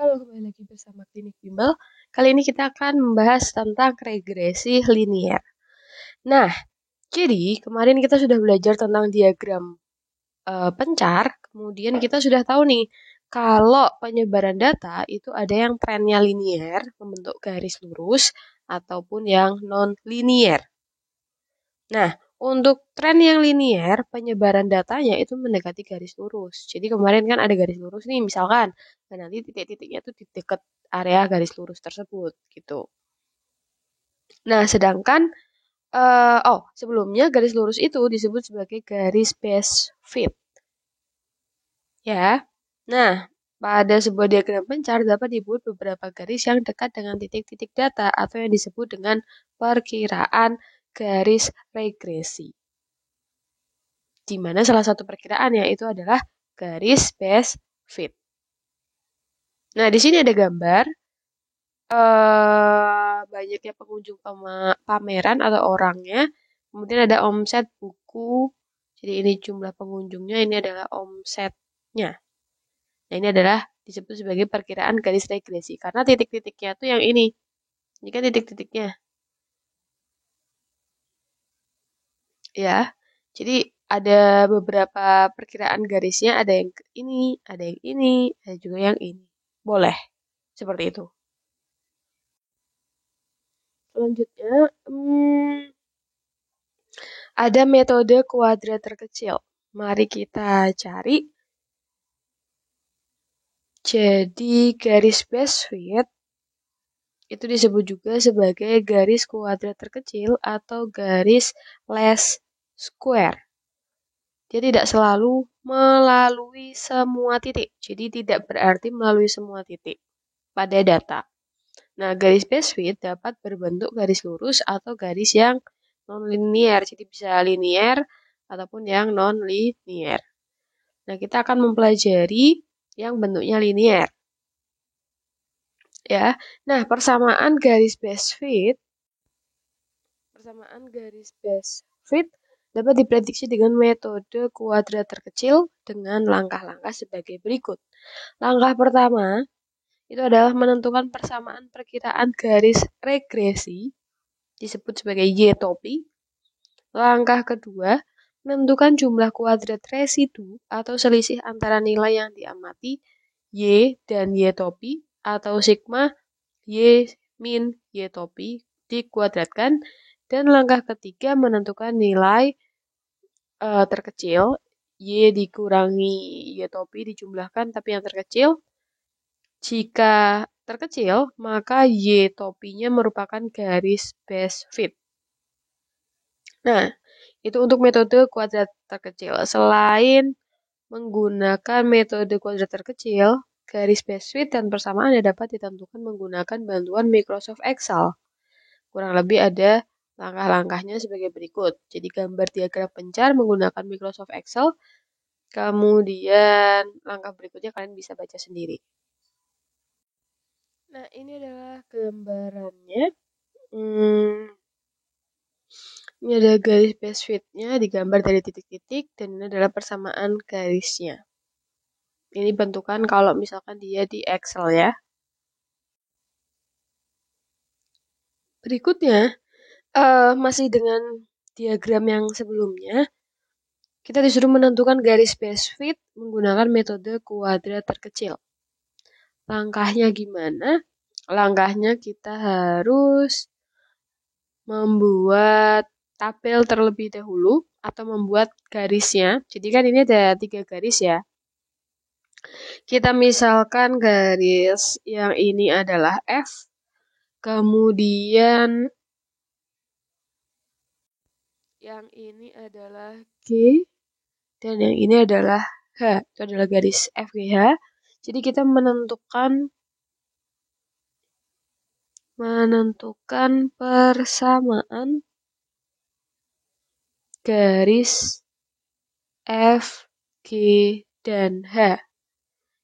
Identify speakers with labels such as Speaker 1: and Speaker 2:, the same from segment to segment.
Speaker 1: Halo, kembali lagi bersama Klinik Bimbel. Kali ini kita akan membahas tentang regresi linier. Nah, jadi kemarin kita sudah belajar tentang diagram pencar, kemudian kita sudah tahu nih, kalau penyebaran data itu ada yang trennya linier, membentuk garis lurus, ataupun yang non-linier. Nah, untuk tren yang linier, penyebaran datanya itu mendekati garis lurus. Jadi kemarin kan ada garis lurus nih, misalkan. Dan nanti titik-titiknya tuh di dekat area garis lurus tersebut, gitu. Nah, sedangkan, sebelumnya garis lurus itu disebut sebagai garis base fit. Ya, nah, pada sebuah diagram pencar dapat dibuat beberapa garis yang dekat dengan titik-titik data atau yang disebut dengan perkiraan garis regresi. Di mana salah satu perkiraannya itu adalah garis base fit. Nah, di sini ada gambar banyaknya pengunjung pameran atau orangnya. Kemudian ada omset buku. Jadi ini jumlah pengunjungnya, ini adalah omsetnya. Nah, ini adalah disebut sebagai perkiraan garis regresi. Karena titik-titiknya tuh yang ini. Ini kan titik-titiknya. Ya, jadi ada beberapa perkiraan garisnya, ada yang ini, ada yang ini, ada juga yang ini. Boleh, seperti itu. Selanjutnya, ada metode kuadrat terkecil. Mari kita cari. Jadi, garis base fit itu disebut juga sebagai garis kuadrat terkecil atau garis least square. Dia tidak selalu melalui semua titik. Jadi tidak berarti melalui semua titik pada data. Nah, garis base fit dapat berbentuk garis lurus atau garis yang non-linier. Jadi bisa linier ataupun yang non-linier. Nah, kita akan mempelajari yang bentuknya linier. Ya. Nah, persamaan garis base fit dapat diprediksi dengan metode kuadrat terkecil dengan langkah-langkah sebagai berikut. Langkah pertama itu adalah menentukan persamaan perkiraan garis regresi, disebut sebagai Y-topi. Langkah kedua, menentukan jumlah kuadrat residu atau selisih antara nilai yang diamati Y dan Y-topi atau sigma Y min Y-topi dikuadratkan. Dan langkah ketiga, menentukan nilai terkecil Y dikurangi Y-topi dijumlahkan tapi yang terkecil. Jika terkecil, maka Y-topinya merupakan garis base fit. Nah, itu untuk metode kuadrat terkecil. Selain menggunakan metode kuadrat terkecil, garis base fit dan persamaannya dapat ditentukan menggunakan bantuan Microsoft Excel. Kurang lebih ada langkah-langkahnya sebagai berikut. Jadi gambar diagram pencar menggunakan Microsoft Excel. Kemudian langkah berikutnya kalian bisa baca sendiri. Nah, ini adalah gambarannya. Ini ada garis base fit-nya digambar dari titik-titik dan ini adalah persamaan garisnya. Ini bentukan kalau misalkan dia di Excel ya. Berikutnya, masih dengan diagram yang sebelumnya, kita disuruh menentukan garis base fit menggunakan metode kuadrat terkecil. Langkahnya gimana? Langkahnya kita harus membuat tabel terlebih dahulu atau membuat garisnya. Jadi kan ini ada 3 garis ya. Kita misalkan garis yang ini adalah F, kemudian yang ini adalah G, dan yang ini adalah H. Itu adalah garis FGH. Jadi kita menentukan persamaan garis F, G, dan H.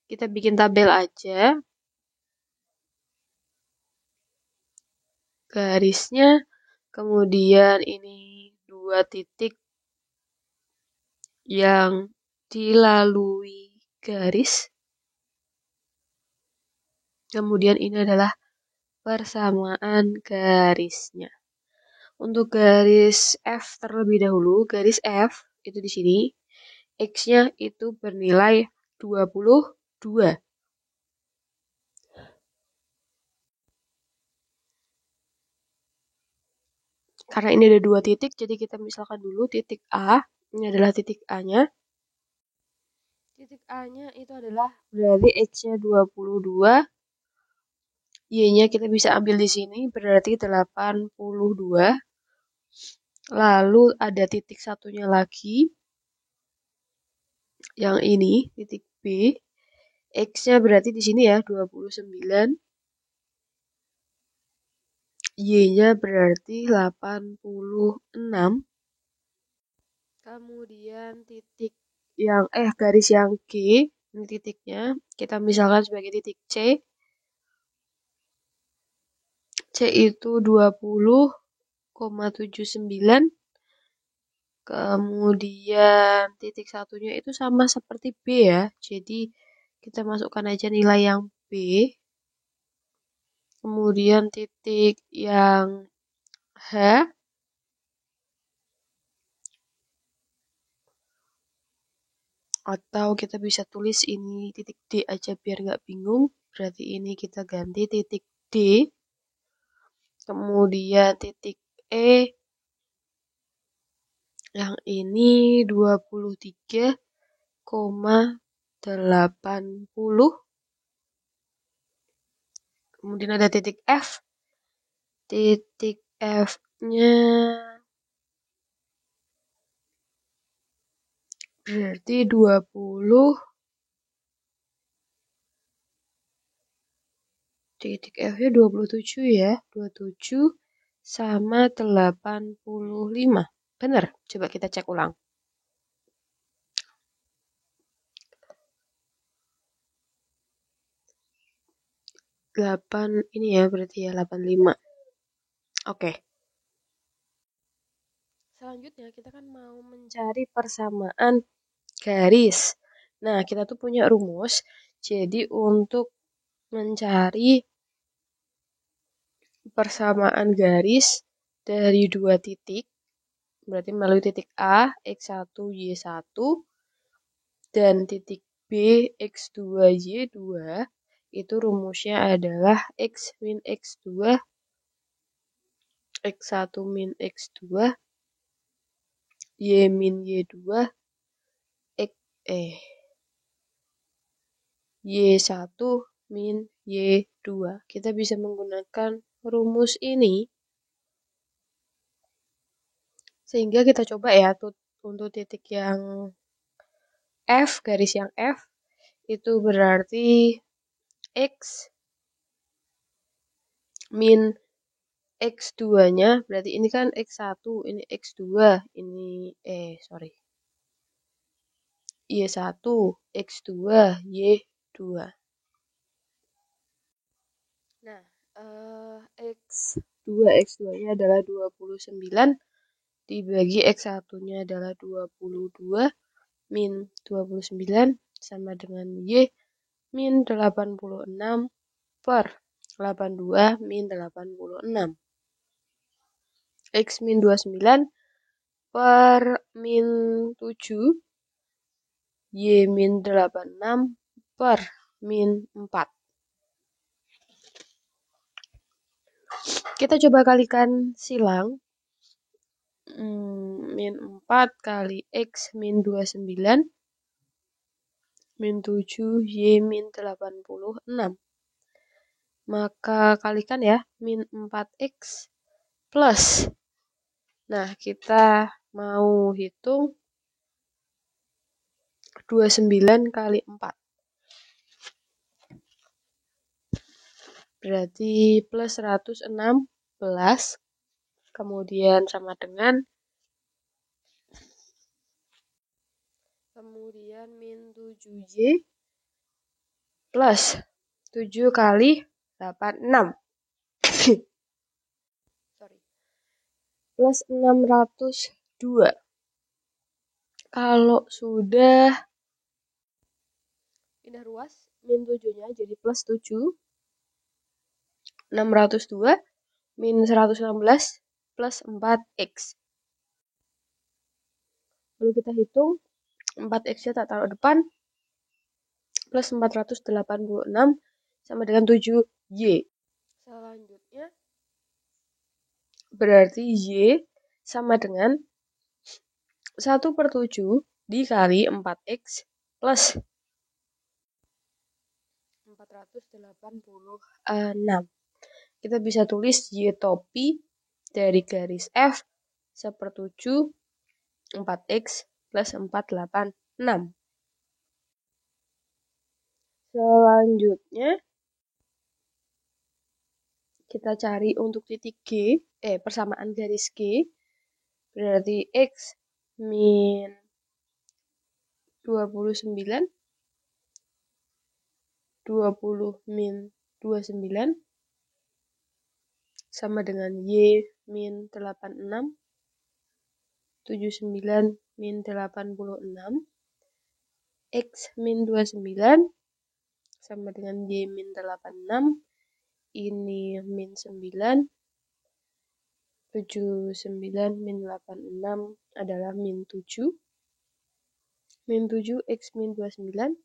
Speaker 1: Kita bikin tabel aja. Garisnya, kemudian ini 2 titik yang dilalui garis. Kemudian ini adalah persamaan garisnya. Untuk garis F terlebih dahulu, garis F itu di sini, X-nya itu bernilai 22. Karena ini ada 2 titik, jadi kita misalkan dulu titik A, ini adalah titik A-nya. Titik A-nya itu adalah berarti X-nya 22, Y-nya kita bisa ambil di sini, berarti 82. Lalu ada titik satunya lagi, yang ini, titik B. X-nya berarti di sini ya, 29. Y-nya berarti 86. Kemudian titik yang garis yang G, ini titiknya, kita misalkan sebagai titik C. C itu 20,79. Kemudian titik satunya itu sama seperti B ya. Jadi kita masukkan aja nilai yang B. Kemudian titik yang H. Atau kita bisa tulis ini titik D aja biar nggak bingung. Berarti ini kita ganti titik D. Kemudian titik E. Yang ini 23,80. Kemudian ada titik F. Titik F-nya berarti 20. Titik F-nya 27 ya. 27 sama 85. Benar? Coba kita cek ulang. 8 ini ya berarti ya 85. Oke. Selanjutnya kita kan mau mencari persamaan garis. Nah, kita tuh punya rumus. Jadi untuk mencari persamaan garis dari 2 titik, berarti melalui titik A, X1, Y1, dan titik B, X2, Y2, itu rumusnya adalah X min X2, X1 min X2, Y min Y2, Y1 min Y2. Kita bisa menggunakan rumus ini. Sehingga kita coba ya untuk titik yang F, garis yang F, itu berarti X min X2-nya, berarti ini kan X1, ini X2, ini, Y1, X2, Y2. Nah, X2-nya adalah 29, dibagi X1-nya adalah 22, min 29, sama dengan Y, min 86, per 82, min 86. X min 29, per min 7, Y min 86, per min 4. Kita coba kalikan silang. Min 4 kali X min 29, min 7, Y min 86. Maka kalikan ya, min 4X plus. Nah, kita mau hitung 29 kali 4. Berarti plus 116. Kemudian sama dengan kemudian min 7Y plus 7 kali 86. Sorry. Plus 602. Kalau sudah pindah ruas, min 7-nya jadi plus 7. 602 min 116 plus 4x. Lalu kita hitung 4x-nya tak taruh depan, plus 486 sama dengan 7y. Selanjutnya berarti y sama dengan 1/7 dikali 4x plus 486. Kita bisa tulis y topi dari garis F 1/7 4x plus 486. Selanjutnya kita cari untuk titik G, persamaan garis G, berarti X min 29, 20 min 29, sama dengan Y min 86, 79 min 86, X min 29, sama dengan Y min 86, ini min 9, 79 min 86 adalah min 7, min 7 X min 29,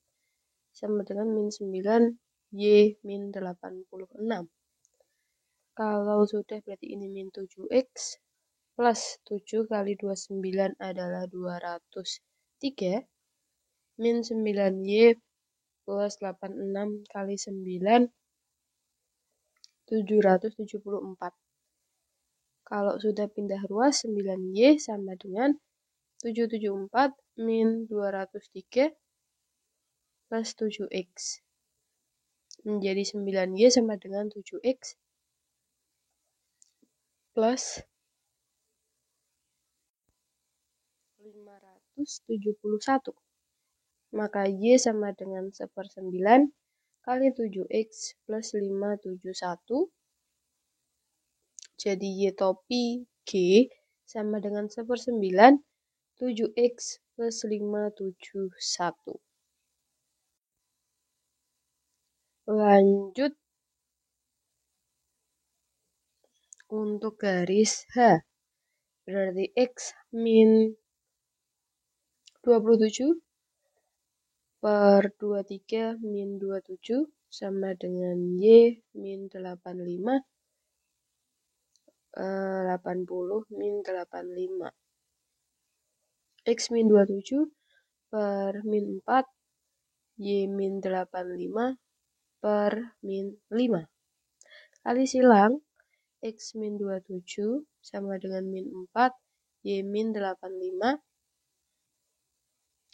Speaker 1: sama dengan min 9 Y min 86. Kalau sudah berarti ini min 7X plus 7 kali 29 adalah 203, min 9Y plus 86 kali 9, 774. Kalau sudah pindah ruas, 9Y sama dengan 774 min 203 plus 7X. Menjadi 9Y sama dengan 7X plus 571. Maka Y sama dengan 1/9 kali 7X plus 571. Jadi Y topi G sama dengan 1/9 7X plus 571. Lanjut untuk garis H, berarti X min 27 per 23 min 27 sama dengan Y min 85, 80 min 85. X min 27 per min 4, Y min 85 per min 5. Kali silang, X min 27 sama dengan min 4, Y min 85,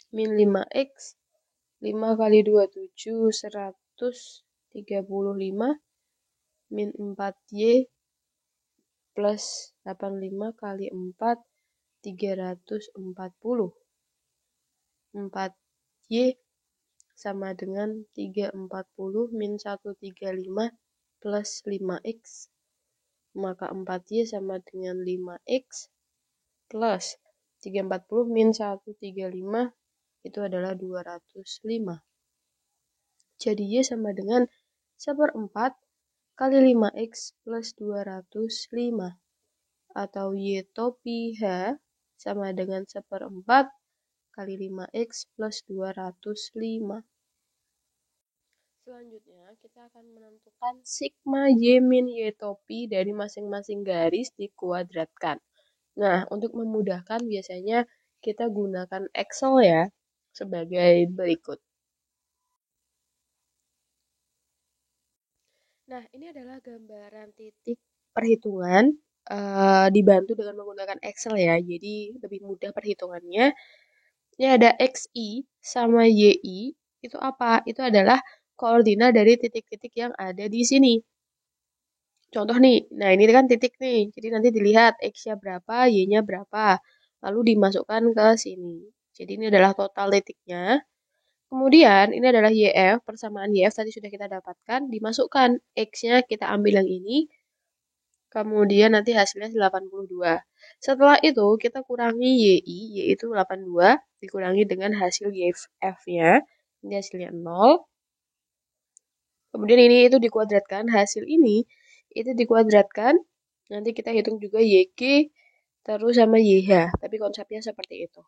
Speaker 1: min 5X, 5 kali 27, 135, min 4Y plus 85 kali 4, 340. 4Y sama dengan 340 min 135 plus 5X. Maka 4Y sama dengan 5X plus 340 min 135 itu adalah 205. Jadi Y sama dengan 1/4 kali 5X plus 205. Atau Y topi H sama dengan 1/4 kali 5X plus 205. Selanjutnya kita akan menentukan sigma Y min Y topi dari masing-masing garis dikuadratkan. Nah, untuk memudahkan biasanya kita gunakan Excel ya, sebagai berikut. Nah, ini adalah gambaran titik perhitungan dibantu dengan menggunakan Excel ya, jadi lebih mudah perhitungannya. Ini ada XI sama YI, itu apa? Itu adalah koordinat dari titik-titik yang ada di sini. Contoh nih, nah ini kan titik nih, jadi nanti dilihat X-nya berapa, Y-nya berapa, lalu dimasukkan ke sini. Jadi ini adalah total titiknya. Kemudian ini adalah YF, persamaan YF tadi sudah kita dapatkan, dimasukkan X-nya kita ambil yang ini, kemudian nanti hasilnya 82. Setelah itu kita kurangi YI, yaitu 82, dikurangi dengan hasil YF-nya, ini hasilnya 0. Kemudian ini itu dikuadratkan, hasil ini itu dikuadratkan, nanti kita hitung juga YG terus sama YH, tapi konsepnya seperti itu.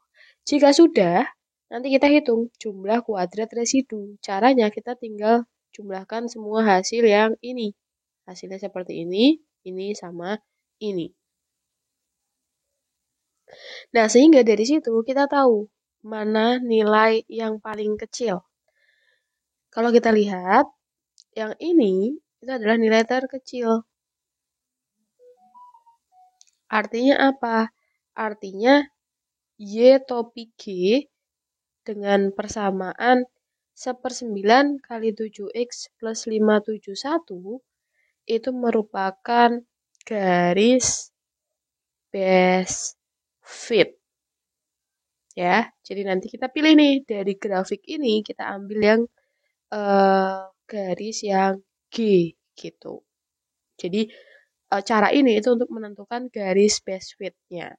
Speaker 1: Jika sudah, nanti kita hitung jumlah kuadrat residu. Caranya kita tinggal jumlahkan semua hasil yang ini. Hasilnya seperti ini sama ini. Nah, sehingga dari situ kita tahu mana nilai yang paling kecil. Kalau kita lihat, yang ini itu adalah nilai terkecil. Artinya apa? Artinya Y topi G dengan persamaan 1/9 kali 7X plus 571 itu merupakan garis best fit. Ya, jadi nanti kita pilih nih dari grafik ini kita ambil yang garis yang G gitu. Jadi cara ini itu untuk menentukan garis best fit-nya.